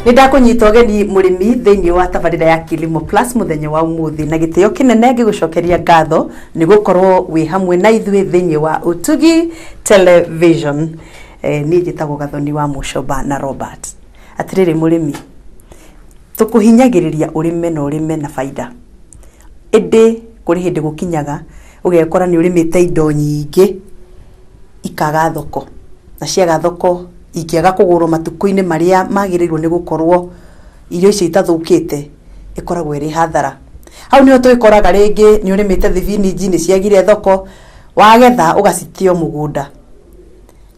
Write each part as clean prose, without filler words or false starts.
Nindakunyita geni murimi thiini wa tabarira ya Kilimo Plus muthenya wa umuthi na gitio kinene gigucokeria ngatho ni gukorwo wi hamwe na ithui thiini wa Utugi Television. Ni jitagwo Gathoni wa Mushoba na Robert. Atiriri murimi tukuhinyagiriria urime na urime na faida. Indi kuri hindi gukinyaga ugekora ni urimite indo nyingi ikaga thoko na ciaga thoko ikiaga kugurwo matuko-ini maria magirirwo ni gukorwo irio ici itathukite ikoragwo iri hathara. Hau ni twikoraga ringi ni urimite thibiniji ni ciagire thoko wagetha ugacitio mugunda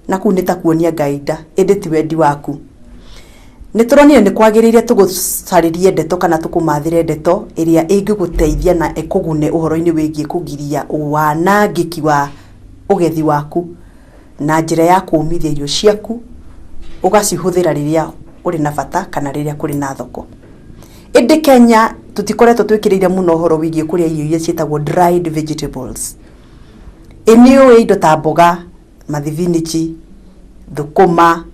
na ku ni ta kuonia gaida indi ti wendi waku. Ni turonire ni kwagirire tugusaririe ndeto kana tukumathire ndeto iria ingiguteithia na ikugune uhoro-ini wigie kugiria wanangiki wa ugethi waku na njira ya kuumithia irio ciaku ugacihuthira riria uri na bata kana riria kuri na thoko. Indi Kenya tutikoretwo twikiriire muno uhoro wigie kuria irio iria cietagwo dried vegetables. Enio indo ta mboga, mathibinichi, thukuma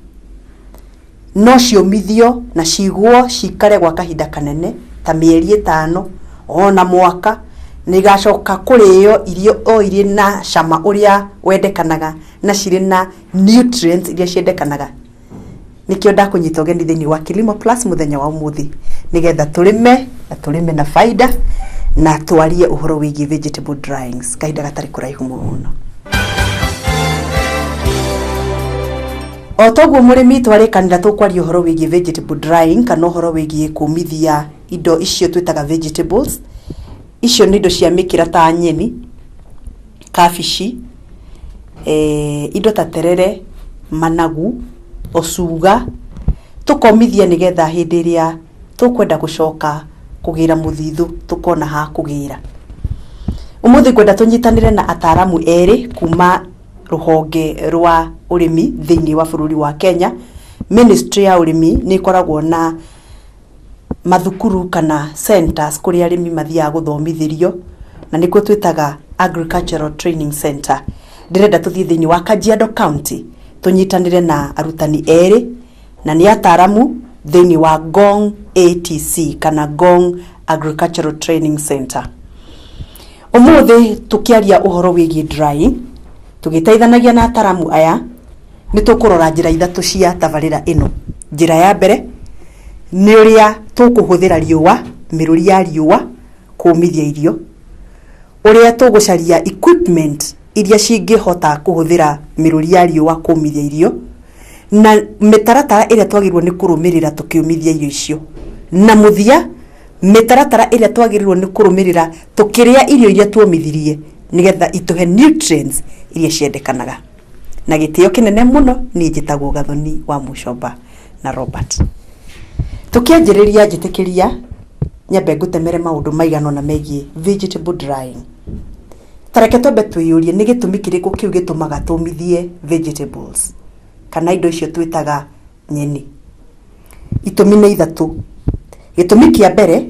no ciomithio na cigwo cikare gwa kahinda kanene ta mieri 5 ona mwaka nigacoka kurio irio o irie na cama uria wendekanaga na ciri na nutrients iria ciendekanaga. Nikio ndakunyita geni thiini wa Kilimo Plus muthenya wa umuthi nigetha turime na faida na twarie uhoro wigie vegetable dryings kahinda gatari kuraihu muno. Otoguo murimi twarikanira tukwaria uhoro wigie vegetable drying kana uhoro wigie kumithia indo icio twitaga vegetables. Icio ni indo cia mikira ta nyeni, kabici, indo ta terere, managu, ocuga tukomithia nigetha hindi iria tukwenda gucoka kugira muthithu tukona ha kugira. Umuthi kwenda tunyitanire na ataramu eri kuma ruhonge rwa urimi thiini wa bururi wa Kenya. Ministry ya urimi ni ikoragwo na mathukuru kana centers kuria arimi mathia guthomithirio na nikuo twitaga Agricultural Training Center. Ndirenda tuthie thiini wa Kajiado County tunyitanire na arutani eri na ni ataramu thiini wa Gong ATC kana Gong Agricultural Training Center. Umuthi tukiaria uhoro wigie drying tugiteithanagia na ataramu aya ni tukurora njira ithatu cia tabarira ino. Njira ya mbere ni uria tukuhuthira riua, miruri ya riua kumithia irio. Uria tugucaria equipment iria cingihota kuhuthira miruri ya riua kumithia irio na mitaratara iria twagirwo ni kurumirira tukiumithia irio icio. Na muthia mitaratara iria twagirwo ni kurumirira tukiria irio iria tuomithirie nigetha ituhe nutrients iria ciendekanaga. Na gitio kinene muno ni njitagwo Gathoni wa Mushoba na Robert. Tukianjiriria njitikiria nyambe gutemere maundu maigano na megie vegetable drying. Tareke twambe twiyurie ni gitumi kiriku kiu gitumaga tumithie vegetables kana indo icio twitaga nyeni. Itumi ni ithatu. Gitumi kia mbere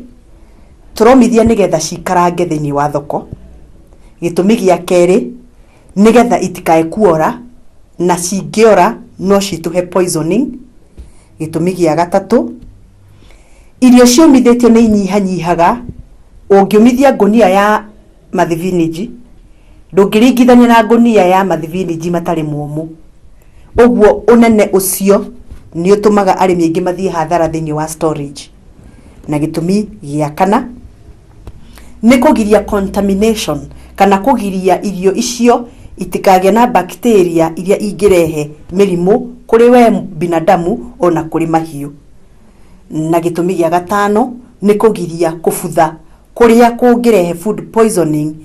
turomithia nigetha cikarange thiini wa thoko. Gitumi gia keri nigetha itikae kuora na cingiora no cituhe poisoning. Gitumi gia gatatu irio ciomithitio ni inyihanyihaga. Ungiumithia ngunia ya mathibiniji ndungiringithania na ngunia ya mathibiniji matari momu. Uguo unene ucio ni utumaga arimi aingi mathie hathara thiini wa storage. Na gitumi gia kana ni kugiria contamination kana kugiria irio icio itikage na bacteria iria ingirehe mirimu kuri we binadamu ona kuri mahiu. Na gitumi gia gatano ni kugiria kufutha kuria kungirehe food poisoning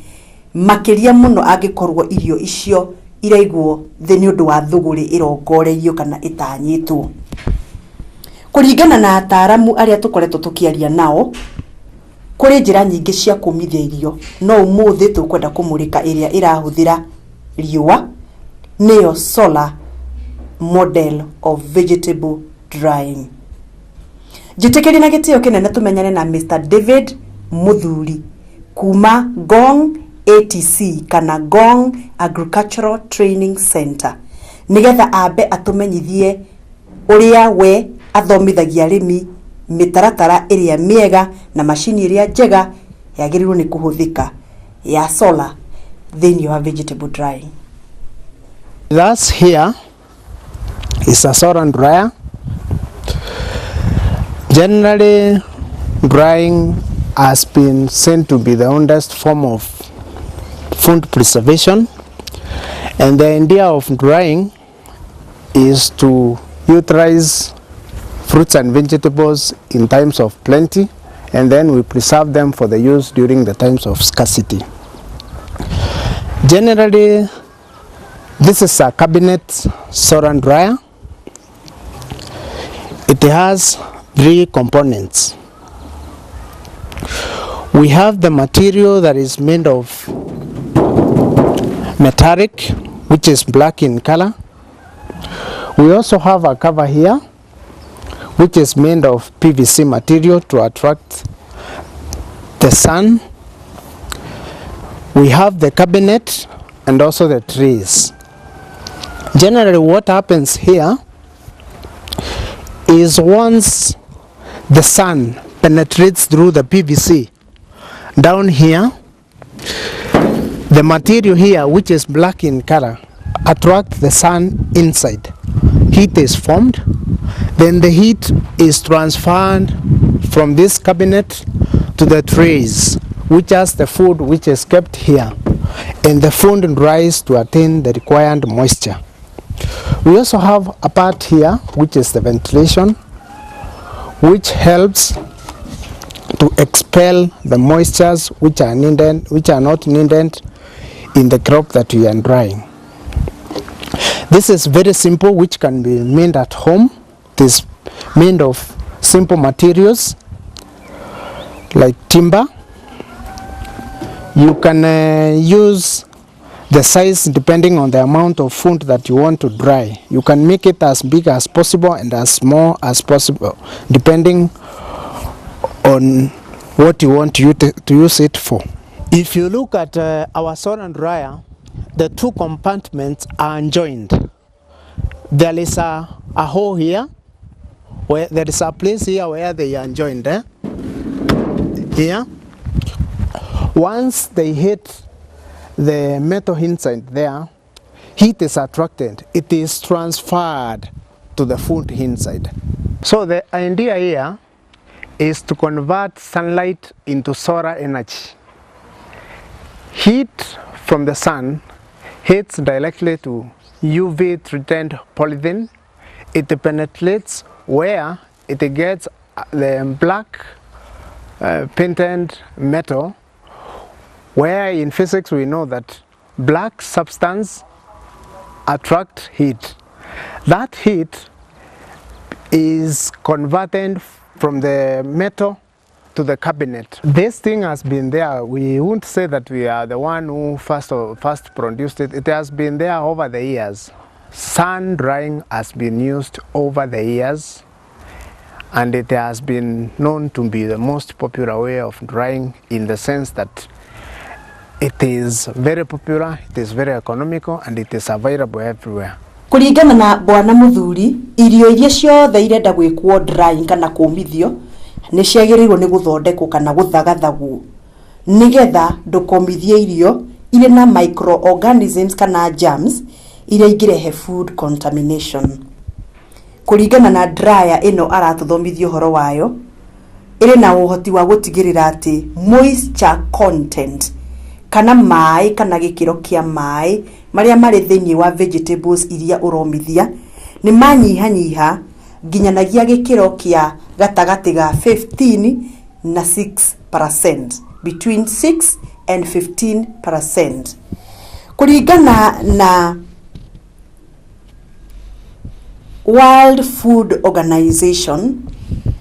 makiria muno angikorwo irio icio iraigwo thini undu wa thuguri irongoreirio kana itanyitwo. Kuringana na ataramu aria tukoretwo tukiaria nao kuri njira nyingi cia kumithia irio no umuthi tukwenda kumurika iria irahuthira riua niyo solar model of vegetable drying. Jitekeri na gitio kinene tumenyane na Mr. David Muthuri kuma Gong ATC kana Gong Agricultural Training Center nigetha ambe atumenyithie uria we athomithagia arĩmi mĩtaratara ĩrĩa mĩega na macini ĩrĩa njega yagĩrĩirwo nĩ kũhũthĩka ya solar thĩinĩ wa vegetable drying. Thus here is a solar dryer. Generally, drying has been seen to be the oldest form of food preservation, and the idea of drying is to utilize fruits and vegetables in times of plenty, and then we preserve them for the use during the times of scarcity. Generally, this is a cabinet solar dryer. It has 3 components. We have the material that is made of metallic, which is black in color. We also have a cover here, which is made of PVC material to attract the sun. We have the cabinet and also the trays. Generally, what happens here is once the sun penetrates through the PVC down here, the material here, which is black in color, attracts the sun inside. Heat is formed, then the heat is transferred from this cabinet to the trays, which has the food which is kept here, and the food dries to attain the required moisture. We also have a part here which is the ventilation, which helps to expel the moistures which are not needed in the crop that we are drying. This is very simple, which can be made at home. It is made of simple materials like timber. You can use the size depending on the amount of food that you want to dry. You can make it as big as possible and as small as possible, depending on what you want to use it for. If you look at our solar dryer, the 2 compartments are joined. There is a hole here, where there is a place here where they are joined. Here, once they hit the metal inside there, heat is attracted. It is transferred to the food inside. So the idea here is to convert sunlight into solar energy. Heat from the sun hits directly to UV treated polythene. It penetrates where it gets the black painted metal, where in physics we know that black substance attract heat. That heat is converted from the metal to the cabinet. This thing has been there. We won't say that we are the one who first produced it. It has been there over the years. Sun drying has been used over the years, and it has been known to be the most popular way of drying, in the sense that it is very popular, it is very economical, and it is available everywhere. Kuringana na bwana muthuri, irio iria ciothe irenda gwikwo drying kana kũmithio nĩ ciagĩrĩirwo nĩ gũthondekwo kana gũthagathagwo nigetha ndũkomithie irio irĩ na microorganisms kana germs iria ingĩrehe food contamination. Kuringana na dryer ĩno aratũthomithia ũhoro wayo, ĩrĩ na ũhoti wa gũtigĩrĩra atĩ moisture content kana maĩ kana gĩkĩro kĩa maĩ marĩa marĩ thĩinĩ wa vegetables iria ũromithia nĩ manyihanyiha nginyanagia gĩkĩro kĩa gatagatĩ ga 15 na 6%, between 6 and 15%. Kuringana na World Food Organization,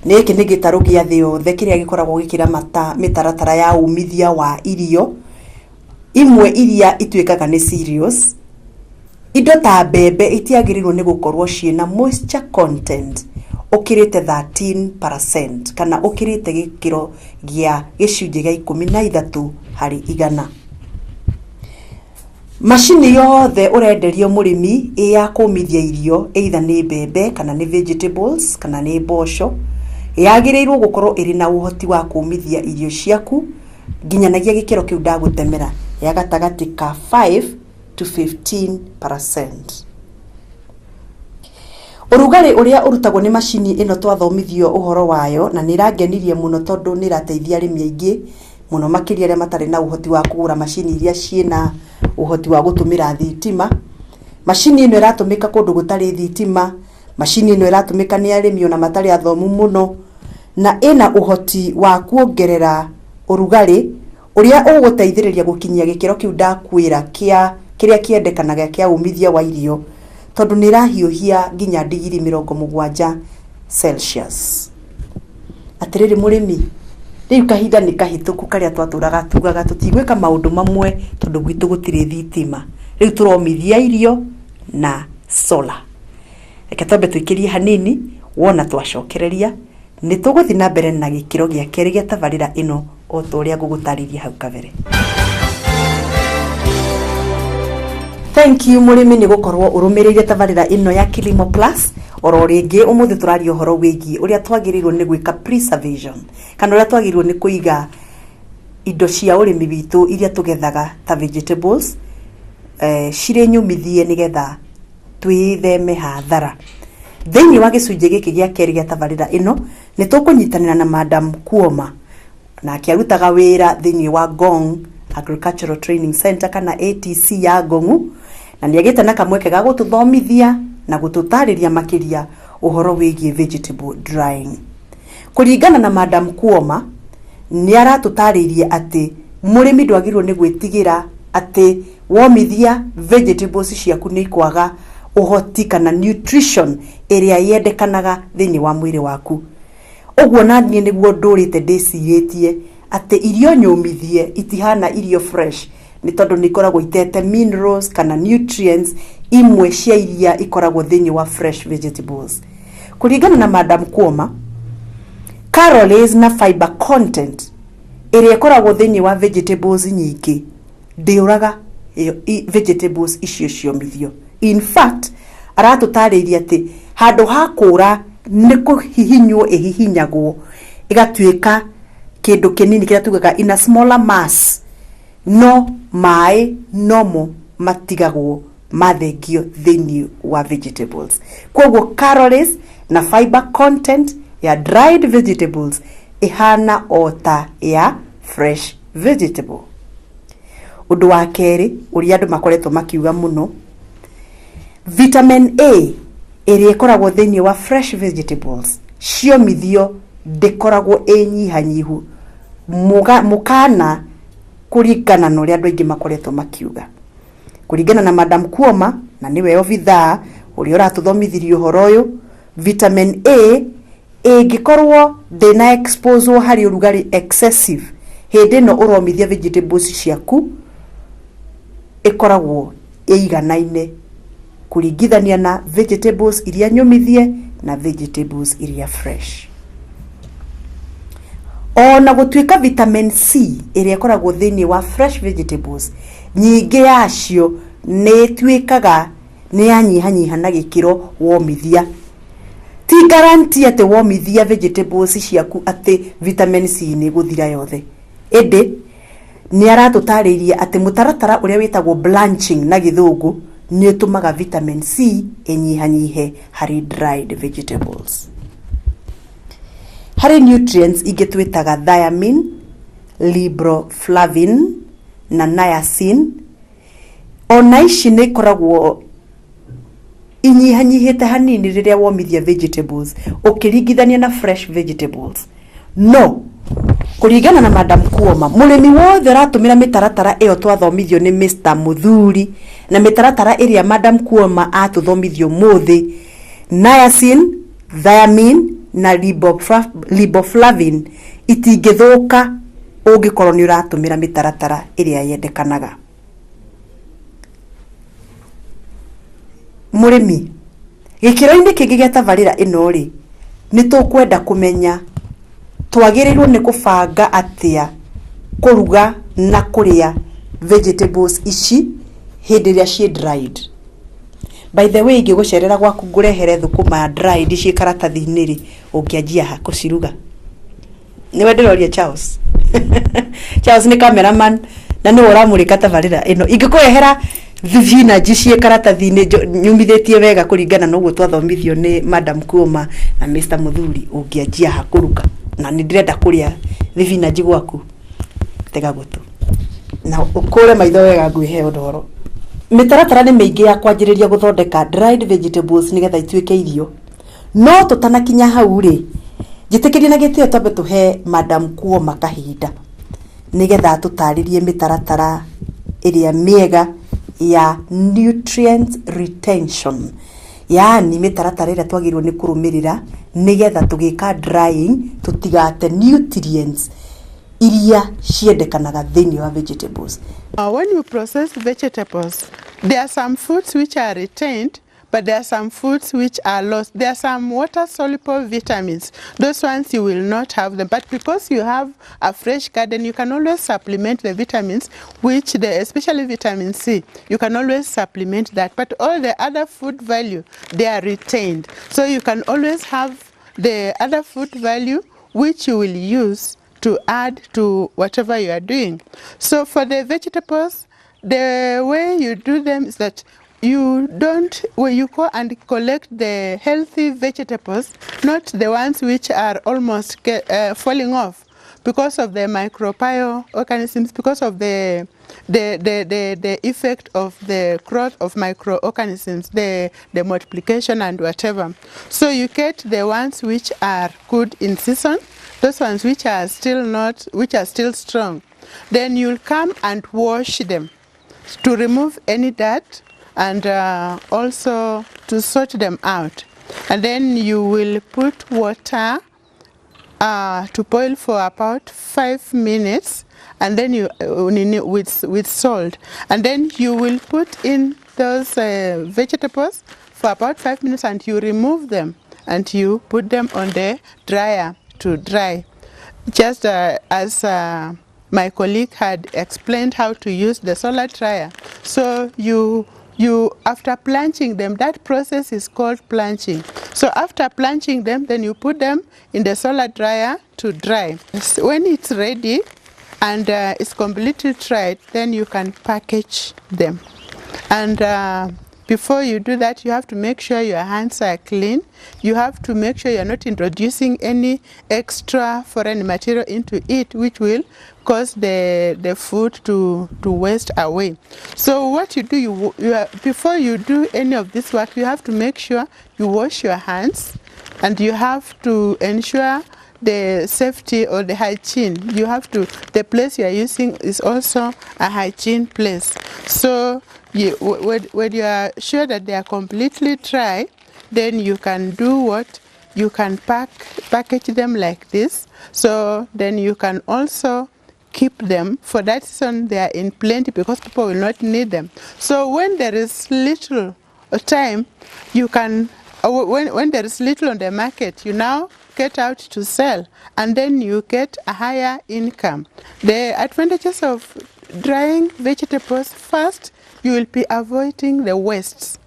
nĩkĩ nĩ gĩtarũ gĩa thĩ yothe kĩrĩa gĩkoragwo gĩkĩra mĩtaratara ya umithia wa irio imwe iria ituĩkaga nĩ cereals. Indo ta mbembe itiagĩrĩirwo nĩ gũkorwo ciĩna moisture content ũkĩrĩte 13% kana ũkĩrĩte gĩkĩro gĩa gĩcunjĩ gĩa 13 harĩ igana. Mashini yothe urenderio murimi ya kumithia irio either ni mbembe kana ni vegetables kana ni mboco yagirirwo gukorwo iri na uhoti wa kumithia irio ciaku ginyanagia gikiro kiu ndagutemera ya gatagati ka 5 to 15%. Urugari uria urutagwo ni mashini ino twathomithio uhoro wayo na nirangenirie muno tondu nirateithia arimi aingi muno makiria aria matari na uhoti wa kugura mashini iria ciena uhoti wa gutumira thitima. Mashini ino iratumika kundu gutari thitima, mashini ino iratumika ni arimi ona matari athomu muno na ina uhoti wa kuongerera urugari uria uguteithiriria gukinyia gikiro kiu ndakwira kiria kiendekanaga kia umithia wa irio tondu nirahiuhia nginya digiri 70 Celsius. Atiriri murimi riu kahinda ni kahituku karia twaturaga tugaga tutigwika maundu mamwe tondu gwitu gutiri thitima. Riu turomithia irio na solar. Reke twambe tuikirie hanini wona twacokereria ni tuguthi na mbere na gikiro gia keri gia tabarira ino o toria ngugutariria hau kabere. Thank you murimi ni gukorwo urumirire tabarira ino ya Kilimo Plus. Oro ringi umuthi turario horo wigi uria twagirirwo ni gwika preservation kana uria twagirirwo ni kuiga indo cia urimi bitu iria tugethaga ta vegetables cire nyumithie nigetha twitheme hathara. Thiini wa gicunje giki gia keri gia tabarira ino ni tukunyitanira na Madam Kuoma na akiarutaga wira thiini wa Gong Agricultural Training Center kana ATC ya Gongu na niagite na kamweke ga gututhomithia na gututariria makiria uhoro wigie vegetable drying. Kuringana na Madam Kuoma ni aratutariria ati murimi ndwagirwo ni gwitigira ati womithia vegetables ciaku ni ikwaga uhoti kana nutrition iria yendekanaga thiini wa mwiri waku. Ogwo nanie niguo ndurite ndiciritie ati irio nyumithie itihana irio fresh ni tondu ni ikoragwo itete minerals kana nutrients imwe cia iria ikoragwo thiini wa fresh vegetables. Kuringana na Madam Kuoma, calories na fiber content iria ikoragwo thiini wa vegetables nyingi ndiuraga vegetables icio ciomithio. In fact, aratutariria ati handu hakura ni kuhihinywo ihihinyagwo igatuika kindu kinini kiria tugaga in a smaller mass no mai nomo matigagwo mathengio thiini wa vegetables. Kwoguo calories na fiber content ya dried vegetables ihana ota ya fresh vegetable. Undu wa keri uria andu makoretwo makiuga muno, vitamin A iria ikoragwo thiini wa fresh vegetables ciomithio ndikoragwo inyihanyihu mukana kuringana na uria andu aingi makoretwo makiuga. Kuringana na Madam Kuoma na niwe obithaa uria uratuthomithirio horo uyu, vitamin A ingikorwo ndina exposure hari urugari excessive hindi no uromithia vegetables ciaku ikoragwo iganaine kuringithania na vegetables iria nyumithie na vegetables iria fresh. Ona gutuika vitamin C iria ikoragwo thiini wa fresh vegetables nyingi yacio ni tuikaga ni yanyihanyiha na gikiro womithia. Ti guarantee ati womithia vegetables ciaku ati vitamin C ni guthira yothe. Ede ni aratutariria ati mutaratara uria witagwo blanching na githungu ni utumaga vitamin C inyihanyihe hari dried vegetables. Hari nutrients igitwitaga thiamine, riboflavin na niacin. Ona ici ni koragwo inyihanyihite hanini riria womithia vegetables ukiringithania na fresh vegetables. No, kuringana na Madam Kuoma, murimi wothe ratumira mitaratara iyo twathomithio ni Mr. Muthuri na mitaratara iria Madam Kuoma atuthomithio muthi, niacin, thiamine na riboflavin itingithuka ungikorwo ni uratumira mitaratara iria yendekanaga. Murimi gikiro-ini kingi gia tabarira ino ri ni tukwenda kumenya twagirirwo ni kubanga atia kuruga na kuria vegetables ici hindi ria cie dried. By the way, ingigucerera gwaku ngurehere thukuma dried cie karatathi-ini ri ungianjia ha kuciruga. Niwe ndiroria Charles. Charles ni cameraman na ni uramurika tabarira ino. Ingikuehera thibinaji cie karatathi-ini nyumithitie wega kuringana na uguo twathomithio ni Madam Kuoma na Mr. Muthuri ungianjia ha kuruga. Na ni ndirenda kuria thibinaji gwaku. Tega gutu. Na ukure maitho wega ngwihe ndoro. Mitaratara ni miingi ya kwanjiriria guthondeka dried vegetables nigetha ituike irio. No tutanakinya hau ri. Jitikiria na gitio twambe tuhe Madam Kuoma kahinda nigetha tutaririe mitaratara iria miega ya nutrient retention. Yaani mitaratara iria twagirwo ni kurumirira nigetha tugika drying tutigate nutrients iria ciendekanaga thiini wa vegetables. When you process vegetables, there are some foods which are retained, but there are some foods which are lost. There are some water-soluble vitamins. Those ones you will not have them. But because you have a fresh garden, you can always supplement the vitamins, which especially vitamin C, you can always supplement that. But all the other food value, they are retained. So you can always have the other food value, which you will use to add to whatever you are doing. So for the vegetables, the way you do them is that you don't, when you go and collect the healthy vegetables, not the ones which are almost falling off because of the microorganisms, because of the effect of the growth of microorganisms, the multiplication and whatever. So you get the ones which are good in season, those ones which are still strong. Then you'll come and wash them to remove any dirt and also to sort them out. And then you will put water to boil for about 5 minutes, and then you with salt, and then you will put in those vegetables for about 5 minutes, and you remove them and you put them on the dryer to dry, just as my colleague had explained how to use the solar dryer. So you after planching them, that process is called planching. So after planching them, then you put them in the solar dryer to dry. When it's ready and it's completely dried, then you can package them. And before you do that, you have to make sure your hands are clean. You have to make sure you're not introducing any extra foreign material into it, which will cause the food to waste away. So what you do, before you do any of this work, you have to make sure you wash your hands, and you have to ensure the safety or the hygiene. You have to, the place you are using is also a hygiene place. So when you are sure that they are completely dry, then you can do what? You can package them like this. So then you can also keep them. For that reason, they are in plenty because people will not need them. So when there is little time, you can, when there is little on the market, you now get out to sell, and then you get a higher income. The advantages of drying vegetables: first, you will be avoiding the wastes,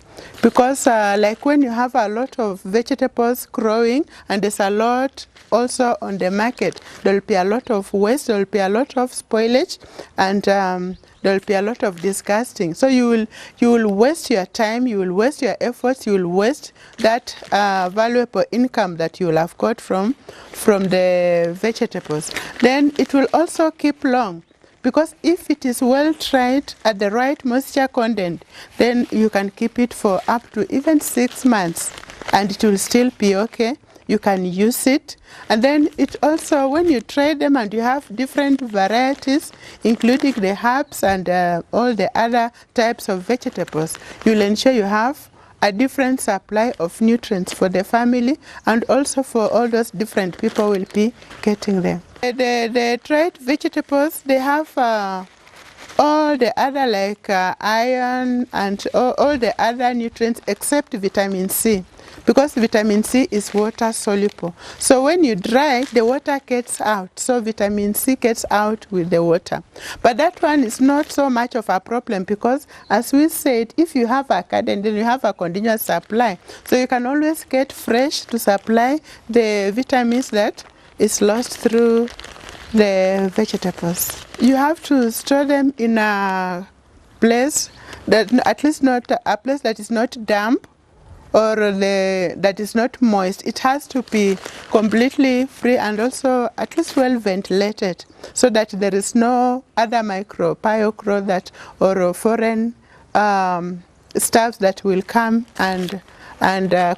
because like when you have a lot of vegetables growing and there's a lot also on the market, there will be a lot of waste, there will be a lot of spoilage, and there will be a lot of disgusting. So you will waste your time, you will waste your efforts, you will waste that valuable income that you will have got from the vegetables. Then it will also keep long, because if it is well dried at the right moisture content, then you can keep it for up to even 6 months and it will still be okay. You can use it. And then it also, when you try them and you have different varieties, including the herbs and all the other types of vegetables, you'll ensure you have a different supply of nutrients for the family, and also for all those different people will be getting them. The dried vegetables, they have all the other like iron and all the other nutrients except vitamin C. because vitamin C is water soluble. So when you dry, the water gets out. So vitamin C gets out with the water. But that one is not so much of a problem because, as we said, if you have a garden, then you have a continuous supply. So you can always get fresh to supply the vitamins that is lost through the vegetables. You have to store them in a place that, at least not a place that is not damp, or that is not moist. It has to be completely free and also at least well ventilated, so that there is no other microbial that or foreign stuff that will come and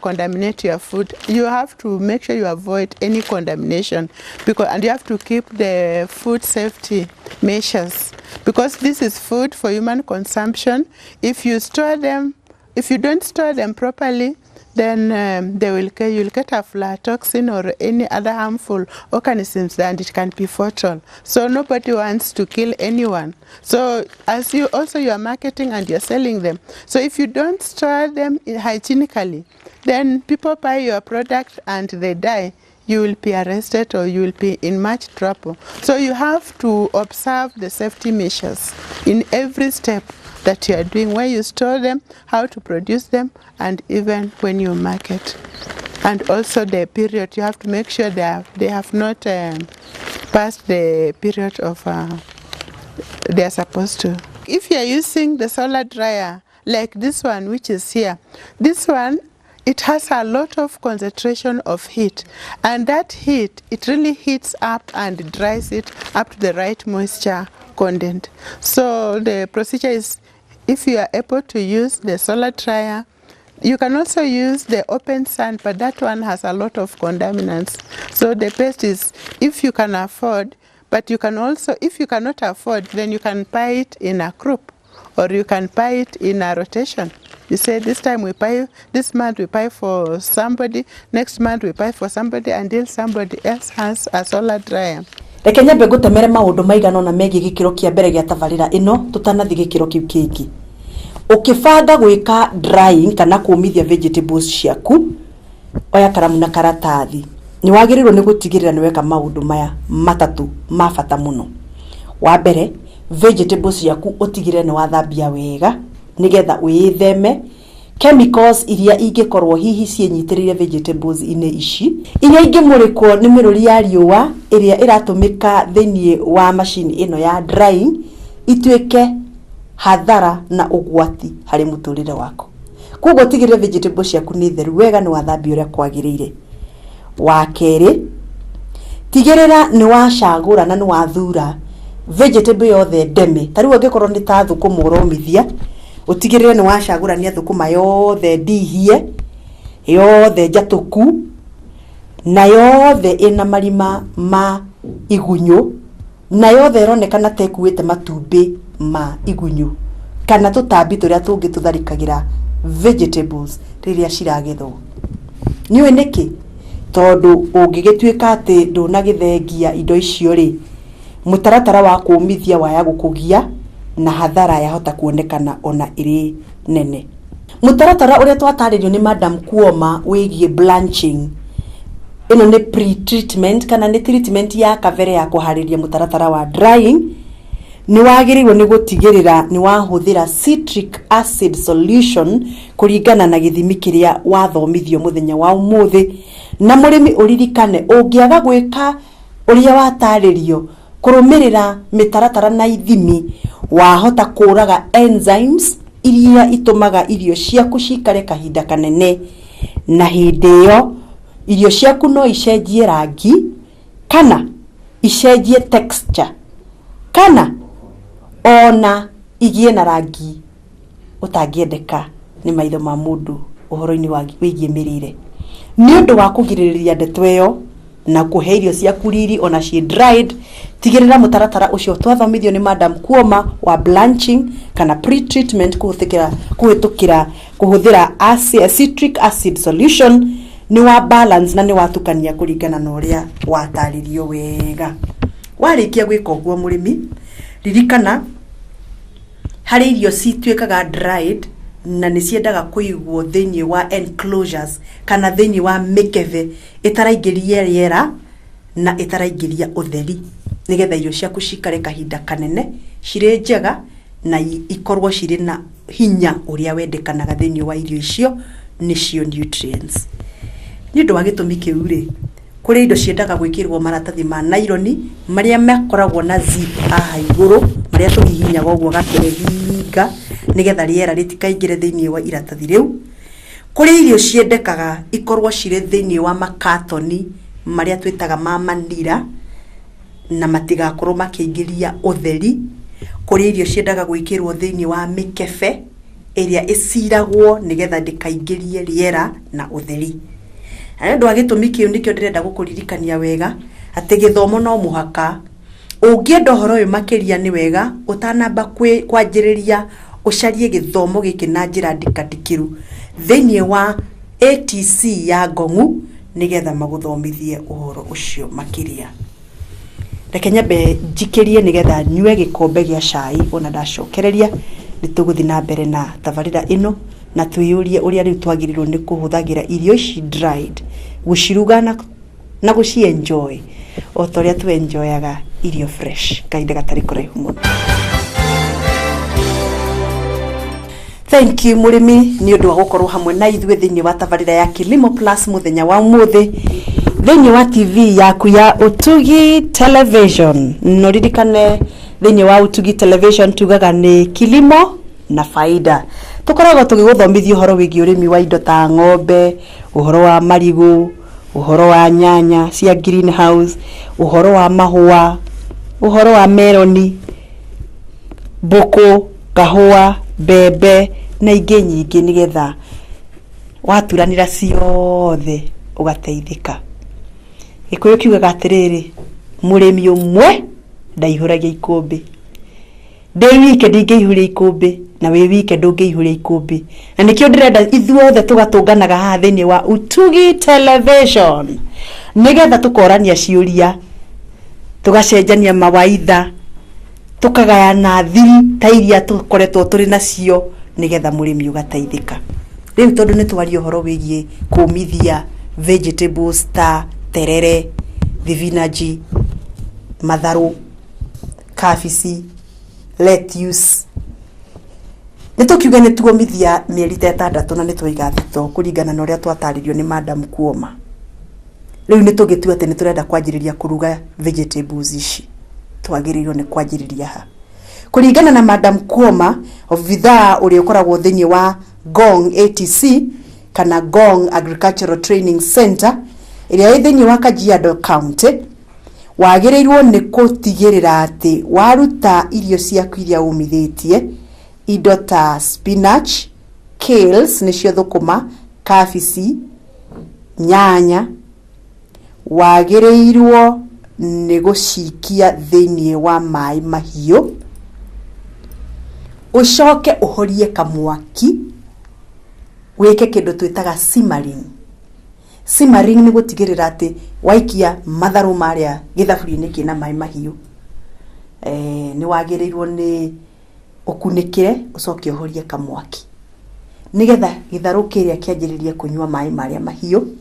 contaminate your food. You have to make sure you avoid any contamination, and you have to keep the food safety measures, because this is food for human consumption. If you don't store them properly, then you'll get aflatoxin or any other harmful organisms, and it can be fatal. So nobody wants to kill anyone. So as you are marketing and you're selling them, so if you don't store them hygienically, then people buy your product and they die, you will be arrested or you will be in much trouble. So you have to observe the safety measures in every step that you are doing, where you store them, how to produce them, and even when you market. And also the period, you have to make sure they have not passed the period of they are supposed to. If you are using the solar dryer like this one, which is here, this one, it has a lot of concentration of heat, and that heat, it really heats up and dries it up to the right moisture content. So the procedure is, if you are able to use the solar dryer, you can also use the open sun, but that one has a lot of contaminants. So the best is, if you can afford, but you can also, if you cannot afford, then you can buy it in a group, or you can buy it in a rotation. You say, this time we buy, this month we buy for somebody, next month we buy for somebody, until somebody else has a solar dryer. Reke nyambe gutemere maundu maigana na megie gikiro kia mbere gia tabarira ino tutanathi gikiro kiu kingi. Ukibanga gwika drying kana kumithia vegetables ciaku, oya karamu na karatathi. Ni wagirirwo ni gutigirira ni weka maundu maya matatu ma bata muno. Wa mbere, vegetables ciaku utigire ni wathambia wega nigetha witheme chemicals iria ingikorwo hihi cienyitirire vegetables ine ici iria ingimurikwo ni miruri ya riua iria iratumika thini wa machine ino ya drying ituike hathara na ugwati hari muturire wako. Koguo tigirire vegetables ciaku ni theru wega ni wathambia uria kwagirire. Wa keri, tigirira ni wacagura na ni wathura vegetable yothe ndeme. Tariu angikorwo ni ta thukuma uromithia, utigirire ni wacagurania thukuma yothe ndihie, yothe njatuku, na yothe ina marima ma igunyu, na yothe ironekana ta ikuite matumbi ma igunyu, kana tutambi turia tungi tutharikagira vegetables riria ciragethwo. Niwe niki? Tondu ungigituika ati ndunagithengia indo icio ri, mutaratara wa kumithia waya gukugia na hathara yahota kuonekana ona iri nene. Mutaratara uria twataririo ni Madam Kuoma wigie blanching, ino ni pre-treatment kana ni treatment ya kavere ya kuhariria mutaratara wa drying, ni wagirirwo ni gutigirira ni wahuthira citric acid solution kuringana na githimi kiria wathomithio muthenya wa umuthi. Na murimi uririkane, ungiaga gwika uria wataririo kurumirira mitaratara na ithimi, wahota kuraga enzymes iria itumaga irio ciaku cikare kahinda kanene, na hindi iyo irio ciaku no icenjie rangi kana icenjie texture kana ona igie na rangi utangiendeka ni maitho ma mundu uhoro-ini wigie mirire. Ni undu wa kugiririria ndeto iyo na kuhe irio ciaku riri ona ci dried, tigirira mutaratara ucio twathomithio ni Madam Kuoma wa blanching kana pre-treatment kuhitukira kuhuthira citric acid solution, ni wa balance na ni watukania kuringana na uria wataririo wega. Warikia gwika uguo murimi, ririkana hari irio cituikaga dried na niciendaga kuigwo thiini wa enclosures kana thiini wa mikeve itaraingiria riera na itaraingiria utheri nigetha irio ciaku cikare kahinda kanene cire njega na ikorwo cire na hinya uria wendekanaga thiini wa irio icio nicio nutrients. Ni ndo wagitumi kiu ri kuri indo ciendaga gwikirwo maratathi ma nylon maria makoragwo na zip aha iguru maria tuhihinyaga ogwo gakerehinga nigetha riera ritikaingire thiini wa iratathi riu. Kuri irio ciendekaga ikorwo cire thiini wa makatoni maria twitaga ma manira na matigakorwo makiingiria utheri. Kuri irio ciendaga gwikirwo thiini wa mikebe iria isiragwo nigetha ndikaingirie riera na utheri. Ando agitumi kiu nikio ndirenda gukuririkania wega ati githomo no muhaka ungienda horo uyu makiria ni wega utanamba kwanjiriria ucarie githomo giki na njira ndikadikiru thiini wa ATC ya Ngong'u nigetha maguthomithie uhoro ucio makiria. Reke nyambe njikirie nigetha nyue gikombe gia cai ona ndacokereria nituguthi na mbere na tabarira ino na twiyurie uria riu twagirirwo ni kuhuthagira irio ici dried guciruga na gucienjoy o toria tu enjoyaga irio fresh kainde gatari kuraihu muno. Thank you murimi ni undu wa gukorwo hamwe na ithuĩ thiini wa tabarira ya Kilimo Plus muthenya wa umuthi thiini wa TV yaku ya Utugi Television. No ririkane thiini wa Utugi Television tugaga ni kilimo na faida. Tukoragwo tugiguthomithia uhoro wigi urimi wa indo ta ng'ombe, uhoro wa marigu, uhoro wa nyanya cia greenhouse, uhoro wa mahua, uhoro wa meloni, boko, kahua, bebe na ingĩ nyingĩ nigetha waturanira ciothe ugateithika. Gikuyu kiugaga atiriri murimi umwe ndaihuragia ikumbi ndi wike ndingĩihũria ikumbi na wi wike ndũngĩihũria ikumbi na nikio ndirenda ithuothe tugatunganaga haha thiini wa Utugi Television nigetha tukorania ciuria tugacenjania mawaidha tukagayana thiri ta iria tukoretwo turi nacio nigetha murimi ugateithika. Riu tondu ni twario horo wigie kumithia vegetables ta terere, thibinaji, matharu, kabici, lettuce. Nitukiuga ni tuomithia mieri ta 6 na nitwiga thito kuringana na uria twataririo ni Madam Kuoma. Riu nitugitua ati niturenda kwanjiriria kuruga vegetables ici. Twagirirwo ni kwanjiriria ha. Kuringana na Madam Kuoma obitha uri ukoragwo thiini wa Gong ATC kana Gong Agricultural Training Center iria thiini wa Kajiado County, wagirirwo ni kutigirira ati waruta irio ciaku iria umithitie indo ta spinach, kales nicio thukuma, kabici, nyanya, wagirirwo ni gucikia thiini wa mai mahiu, ucoke uhorie kamwaki, wike kindu twitaga simmering. Simmering ni gutigirira ati waikia matharu maria githaburi-ini kina mai mahiu ni wagirirwo ni ukunikire ucoke uhorie kamwaki nigetha githaru kiria kianjiririe kunywa mai maria mahiu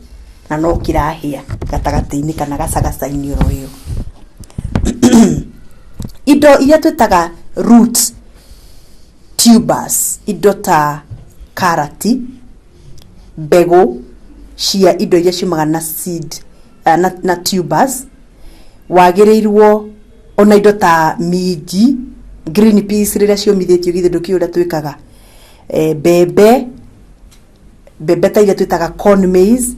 na no kirahia gatagati-ini kana gacagaca-ini oroyo. Indo iria twitaga root tubers, indo ta karati, mbegu cia indo iria ciumaga na seed na tubers, wagirirwo ona indo ta minji, green peas riria ciomithitio githindu kiu ria twikaga bebe ta iria twitaga corn maize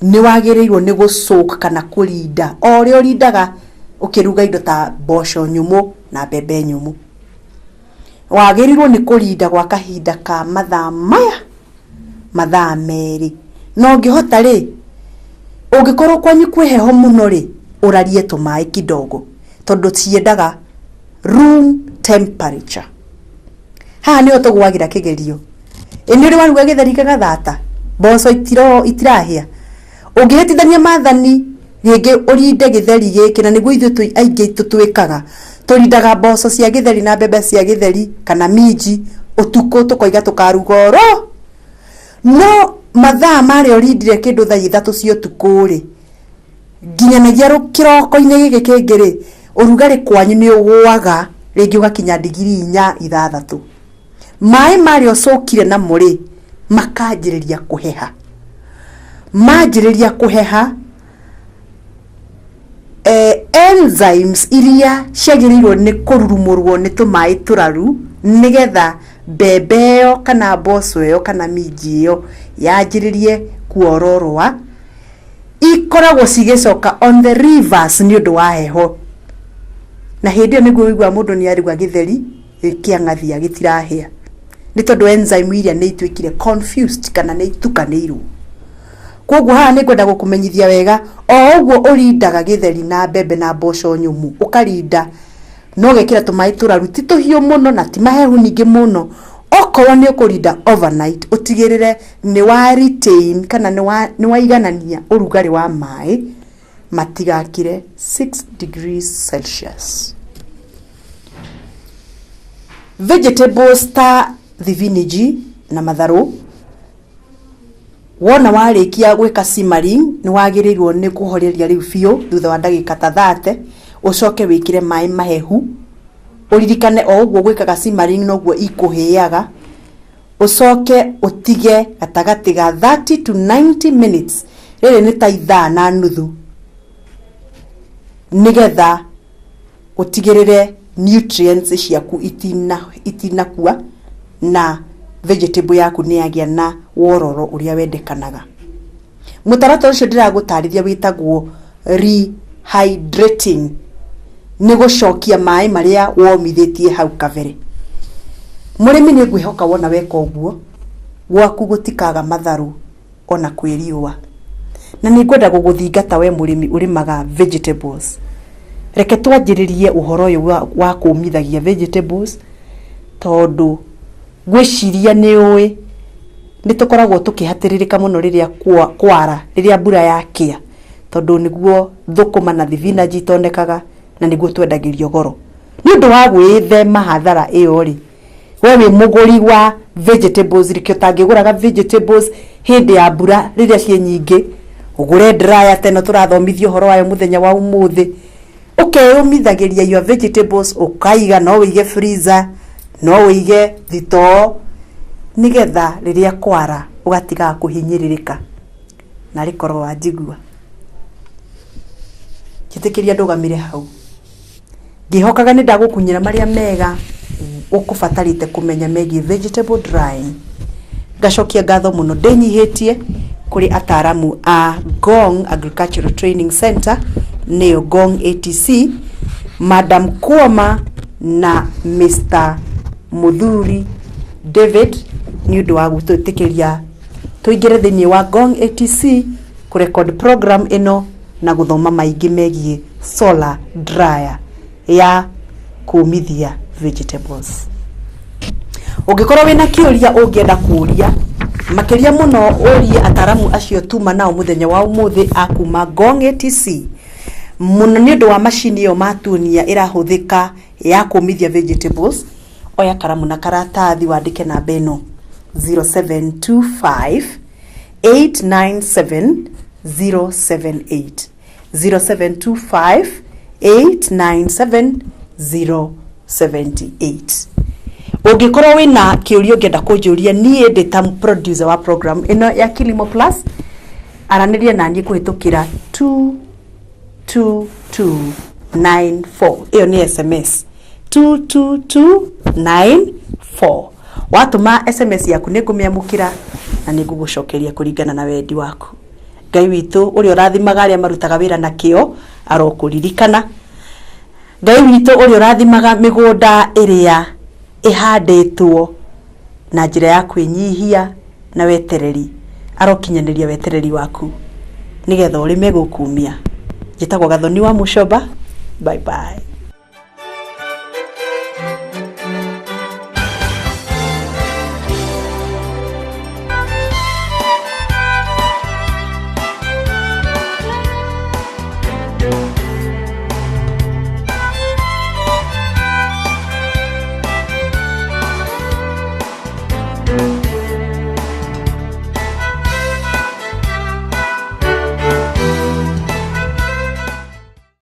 ni wagirirwo ni gusoak kana kurinda o rio rindaga ukiruga indo ta mboco nyumu na bebe nyumu. Wagirirwo ni kurinda gwa kahinda ka mathaa meri. No ngihota ri ungikorwo kwanyu kwiheho muno ri urarie tumai kidogo tondu ciendaga room temperature. Ha ni otogwagira kigerio ini ri waruga githeri kagathata mboco itirahia ungihitithania mathani ringi urinde githeri giki na niguo ithu aingi tutwikaga turindaga mboco cia githeri na bebe cia githeri kana minji utuko tukoiga tukarugoro no mathaa mari orindire kindu thaa 3 cio tukuri nginyanagia kiroko-ini gigi kingiri urugari kwanyu ni ugwaga ringi ugakinya digiri 4-6 mai mari ocokire na muri makanjiriria kuheha manjiriria kuheha enzymes iria ciagirirwo ni kururumurwo ni tumai turaru nigetha mbembe yo kana mboco yo kana minji yo yanjiririe kuororoa ikoragwo cigicoka on the rivers ni undu wa heho na hindi niguo wigwa mundu ni arigwa githeri kiangathia gitirahia ni tondu enzyme iria ni itwikire confused kana ni itukanirwo koguo haha ni kwenda gukumenyithia wega o uguo urindaga githeri na mbembe na mboco nyumu ukarinda no gekira tumai turaru ti tuhiu muno na ti mahehu ningi muno okorwo ni ukurinda overnight utigirire ni wa retain kana ni wa iganania urugari wa mai matigakire 6 degrees Celsius. Vegetables ta thibiniji na matharu wona warikia gwika simmering ni wagirirwo ni kuhoreria riu biu thutha wa ndagika ta 30 ucoke wikire mai mahehu uririkane o uguo gwikaga simmering noguo ikuhiaga ucoke utige gatagati ga 30 to 90 minutes riri ni ta ithaa na nuthu nigetha utigirire nutrients ciaku itinakua na vegetable yaku ni yagia na wororo uria wendekanaga. Mutaratara ucio ndiragutarithia witagwo rehydrating ni gucokia mai maria womithitie hau kabere. Murimi ni ngwihoka wona weka uguo gwaku gutikaga matharu ona kwiriwa na ni ngwenda guguthingata we murimi urimaga vegetables. Reke twanjiririe uhoro uyu wa kumithagia vegetables tondu gwiciria ni uwi ni tukoragwo tukihatiririka muno riria kwara riria mbura yakia tondu niguo thukuma na thibinaji tondekaga na niguo twendagirio goro ni undu wa gwithema hathara iyo ri wewe muguri wa vegetables rikio tangiguraga vegetables hindi ya mbura riria cie nyingi ugure dryer teno turathomithio horo wayo muthenya wa umuthi ukeyumithagiria your vegetables ukaiga no wige freezer no wige thito nigetha riria kwara ugatiga kuhinyiririka na rikorwo wajigua kitikiria ndugamire hau ngihokaga ni ndagukunyira maria mega ukubatarite kumenya megi vegetable drying ngacokia ngatho muno ndenyihitie kuri ataramu a Gong Agricultural Training Center neo Gong ATC Madam Kuoma na Mr. Mudhuri David ni undu wa gututikiria tuingire thini wa Gong ATC kurecord program ino na guthoma maingi megie solar dryer ya kumithia vegetables. Ungikorwo wina kiuria ungienda kuria makiria muno urie ataramu acio tuma nao muthenya wa umuthi akuma Gong ATC muno ni undu wa machine iyo matunia irahuthika ya kumithia vegetables. Oya karamu na karatathi wandike namba ino 0725 897 078 0725 897 078. Ungikorwo wina kiurio ngenda kunjuria nie ndita producer wa program ino ya Kilimo Plus araniria nani kuhitukira 22294 iyo ni SMS 22294. Watuma SMS yaku nigumiamukira na nigugucokeria kuringana na wendi waku. Ngai witu uri urathimaga aria marutaga wira na kio arokuririkana. Ngai witu uri urathimaga migunda iria ihanditwo na njira ya kwinyihia na wetereri arokinyaniria wetereri waku nigetha urime gukumia. Njitagwo Gathoni wa Mushoba. Bye bye.